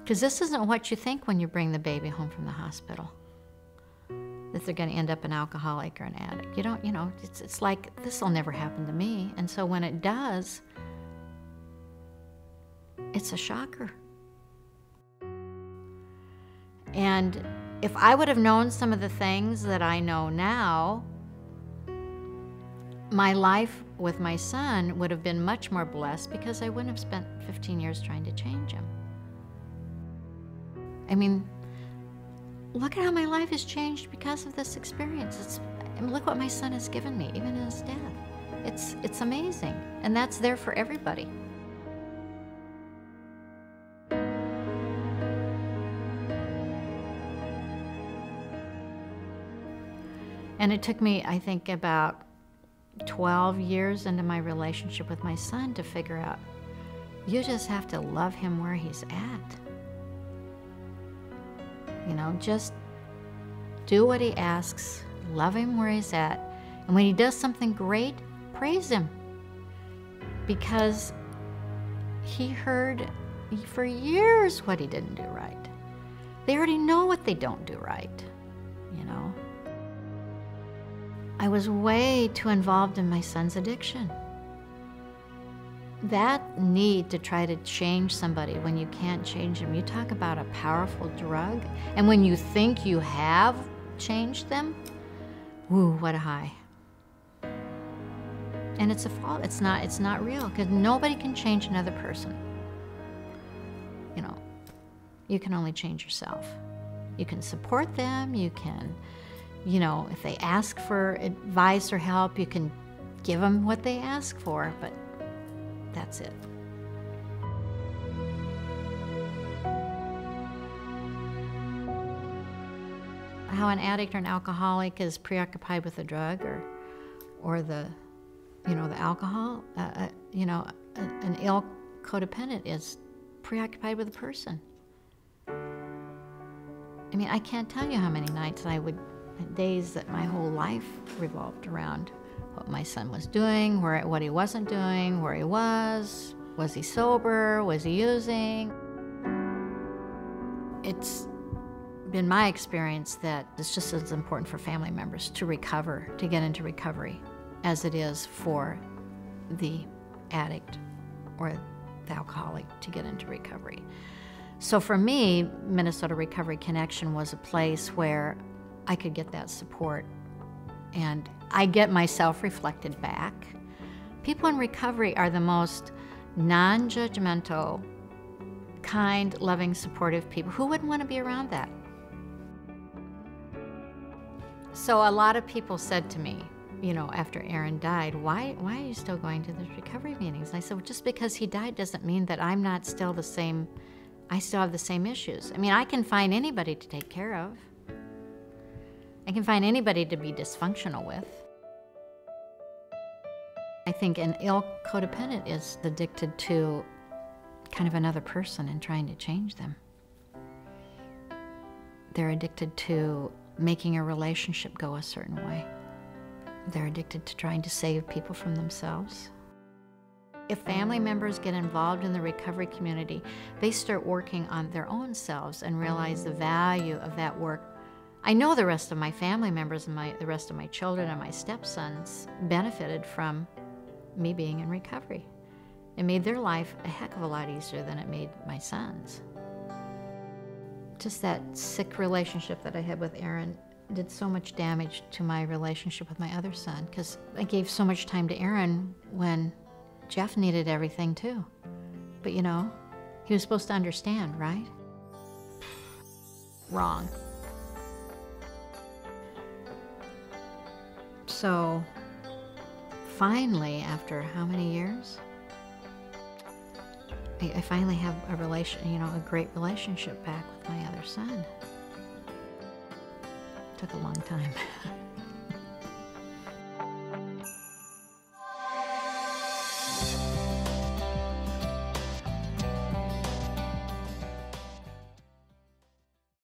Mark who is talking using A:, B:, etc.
A: Because this isn't what you think when you bring the baby home from the hospital, that they're going to end up an alcoholic or an addict. You don't, it's like, this will never happen to me. And so when it does, it's a shocker. And if I would have known some of the things that I know now, my life with my son would have been much more blessed, because I wouldn't have spent 15 years trying to change him. I mean, look at how my life has changed because of this experience. Look what my son has given me, even in his death. It's amazing, and that's there for everybody. And it took me, I think, about 12 years into my relationship with my son to figure out, you just have to love him where he's at. Just do what he asks, love him where he's at, and when he does something great, praise him. Because he heard for years what he didn't do right. They already know what they don't do right, I was way too involved in my son's addiction. That need to try to change somebody when you can't change them, you talk about a powerful drug. And when you think you have changed them, woo, what a high. And it's a fault, it's not real, because nobody can change another person. You can only change yourself. You can support them, you can, if they ask for advice or help, you can give them what they ask for, but that's it. How an addict or an alcoholic is preoccupied with the drug or the alcohol, an ill codependent is preoccupied with a person. I mean, I can't tell you how many nights days that my whole life revolved around what my son was doing, what he wasn't doing, where he was he sober, was he using? It's been my experience that it's just as important for family members to recover, to get into recovery, as it is for the addict or the alcoholic to get into recovery. So for me, Minnesota Recovery Connection was a place where I could get that support, and I get myself reflected back. People in recovery are the most non-judgmental, kind, loving, supportive people. Who wouldn't want to be around that? So a lot of people said to me, after Aaron died, why are you still going to the recovery meetings? And I said, well, just because he died doesn't mean that I'm not still the same. I still have the same issues. I mean, I can find anybody to take care of. I can find anybody to be dysfunctional with. I think an ill codependent is addicted to kind of another person and trying to change them. They're addicted to making a relationship go a certain way. They're addicted to trying to save people from themselves. If family members get involved in the recovery community, they start working on their own selves and realize the value of that work. I know the rest of my family members and the rest of my children and my stepsons benefited from me being in recovery. It made their life a heck of a lot easier than it made my son's. Just that sick relationship that I had with Aaron did so much damage to my relationship with my other son, because I gave so much time to Aaron when Jeff needed everything too. But he was supposed to understand, right? Wrong. So finally, after how many years, I finally have a great relationship back with my other son. Took a long time.